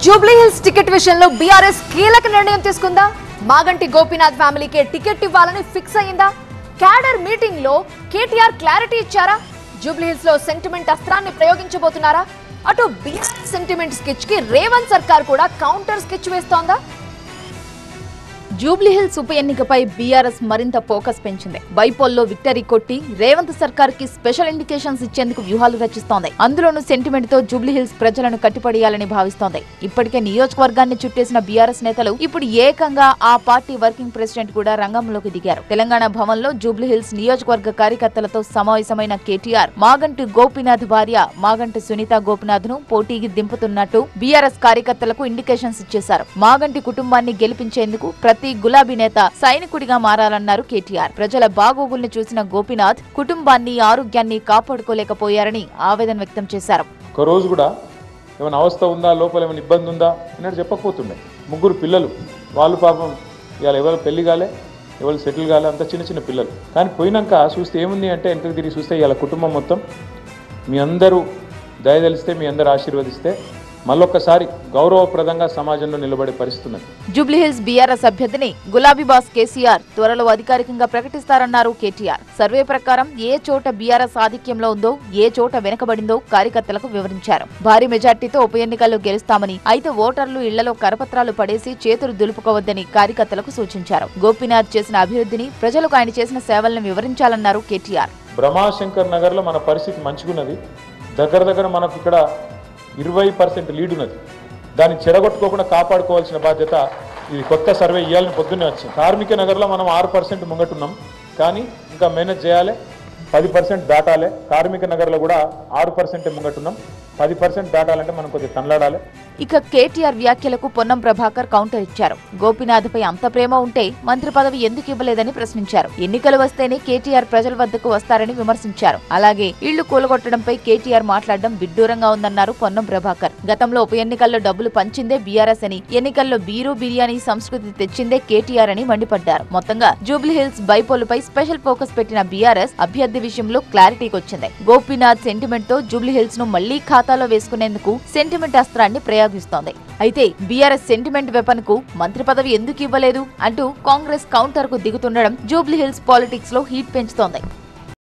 Jubilee hills ticket విషయంలో BRS కీలక నిర్ణయం తీసుకుందా? మాగంటి గోపీనాథ్ ఫ్యామిలీకి టికెట్ ఇవ్వాలని ఫిక్స్ అయ్యిందా? క్యాడర్ మీటింగ్ లో కేటీఆర్ క్లారిటీ ఇచ్చారా? జూబ్లీ హిల్స్ లో సెంటిమెంట్ అస్త్రాన్ని ప్రయోగించబోతున్నారా? అటు బీఆర్ఎస్ సెంటిమెంట్ స్కెచ్ కి రేవంత్ సర్కార్ కూడా కౌంటర్ స్కెచ్ వేస్తోందా? జూబ్లీ హిల్స్ ఉప ఎన్నికపై బీఆర్ఎస్ మరింత ఫోకస్ పెంచింది. బైపోల్లో విక్టరీ కొట్టి రేవంత్ సర్కార్ కి స్పెషల్ ఇండికేషన్స్ ఇచ్చేందుకు వ్యూహాలు రచిస్తోంది. అందులోనూ సెంటిమెంట్ తో జూబ్లీ హిల్స్ ప్రజలను కట్టిపడేయాలని భావిస్తోంది. ఇప్పటికే నియోజకవర్గాన్ని చుట్టేసిన బీఆర్ఎస్ నేతలు ఇప్పుడు ఏకంగా ఆ పార్టీ వర్కింగ్ ప్రెసిడెంట్ కూడా రంగంలోకి దిగారు. తెలంగాణ భవన్ లో జూబ్లీ హిల్స్ నియోజకవర్గ కార్యకర్తలతో సమావేశమైన కేటీఆర్ మాగంటి గోపీనాథ్ భార్య మాగంటి సునీత గోపీనాథ్ ను పోటీకి దింపుతున్నట్టు బీఆర్ఎస్ కార్యకర్తలకు ఇండికేషన్స్ ఇచ్చేశారు. మాగంటి కుటుంబాన్ని గెలిపించేందుకు ప్రతి గులాబీ నేత సైనికుడిగా మారాలన్నారు కేటీఆర్. ప్రజల బాగోగుల్ని చూసిన గోపీనాథ్ కుటుంబాన్ని ఆరోగ్యాన్ని కాపాడుకోలేకపోయారని ఆవేదన వ్యక్తం చేశారు. ఒక రోజు కూడా ఏమైనా అవస్థ ఉందా, లోపల ఏమైనా ఇబ్బంది ఉందా అన్నట్టు చెప్పకపోతుండే. ముగ్గురు పిల్లలు, వాళ్ళు పాపం ఇవాళ ఎవరు పెళ్లి కాలే, ఎవరు సెటిల్ కాలే, అంత చిన్న చిన్న పిల్లలు. కానీ పోయినాక చూస్తే ఏముంది అంటే వెనక్కి తిరిగి చూస్తే ఇవాళ కుటుంబం మొత్తం మీ అందరూ దయదలిస్తే, మీ అందరూ ఆశీర్వదిస్తే మళ్ళొక్కసారి గౌరవప్రదంగా సమాజంలో నిలబడే పరిస్థితి. జూబ్లీ హిల్స్ బీఆర్ఎస్ అభ్యర్థిని గులాబీ బాస్ కేసీఆర్ త్వరలో అధికారికంగా ప్రకటిస్తారన్నారు కేటీఆర్. సర్వే ప్రకారం ఏ చోట బీఆర్ఎస్ ఆధిక్యంలో ఉందో, ఏ చోట వెనుకబడిందో కార్యకర్తలకు వివరించారు. భారీ మెజార్టీతో ఉప ఎన్నికల్లో గెలుస్తామని, అయితే ఓటర్లు ఇళ్లలో కరపత్రాలు పడేసి చేతులు దులుపుకోవద్దని కార్యకర్తలకు సూచించారు. గోపీనాథ్ చేసిన అభివృద్ధిని, ప్రజలకు ఆయన చేసిన సేవలను వివరించాలన్నారు కేటీఆర్. బ్రహ్మాశంకర్ నగర్ లో మన పరిస్థితి మంచిగున్నది. దగ్గర మనకు ఇక్కడ 20% లీడ్ ఉన్నది. దాన్ని చెడగొట్టుకోకుండా కాపాడుకోవాల్సిన బాధ్యత ఇది. కొత్త సర్వే ఇవ్వాలని పొద్దున్నే వచ్చింది. కార్మిక నగర్లో మనం 6% ముంగట్టున్నాం, కానీ ఇంకా మేనేజ్ చేయాలి. 10% దాటాలి. కార్మిక నగర్లో కూడా 6% ముంగట్టున్నాం. 10% దాటాలంటే మనం కొద్దిగా తనలాడాలి. ఇక కేటీఆర్ వ్యాఖ్యలకు పొన్నం ప్రభాకర్ కౌంటర్ ఇచ్చారు. గోపీనాథ్ పై అంత ప్రేమ ఉంటే మంత్రి పదవి ఎందుకు ఇవ్వలేదని ప్రశ్నించారు. ఎన్నికలు వస్తేనే కేటీఆర్ ప్రజల వద్దకు వస్తారని విమర్శించారు. అలాగే ఇళ్లు కూలగొట్టడంపై కేటీఆర్ మాట్లాడడం విడ్డూరంగా ఉందన్నారు పొన్నం ప్రభాకర్. గతంలో ఉప ఎన్నికల్లో డబ్బులు పంచిందే బీఆర్ఎస్ అని, ఎన్నికల్లో బీరు బిర్యానీ సంస్కృతి తెచ్చిందే కేటీఆర్ అని మండిపడ్డారు. మొత్తంగా జూబ్లీ హిల్స్ బైపోలుపై స్పెషల్ ఫోకస్ పెట్టిన బీఆర్ఎస్ అభ్యర్థి విషయంలో క్లారిటీకి వచ్చింది. గోపీనాథ్ సెంటిమెంట్ తో జూబ్లీ హిల్స్ ను మళ్లీ ఖాతాలో వేసుకునేందుకు సెంటిమెంట్ అస్త్రాన్ని ప్రయోగిస్తోంది. అయితే బీఆర్ఎస్ సెంటిమెంట్ వెపన్ కు మంత్రి పదవి ఎందుకు ఇవ్వలేదు అంటూ కాంగ్రెస్ కౌంటర్ కు దిగుతుండడం జూబ్లీ హిల్స్ పాలిటిక్స్ లో హీట్ పెంచుతోంది.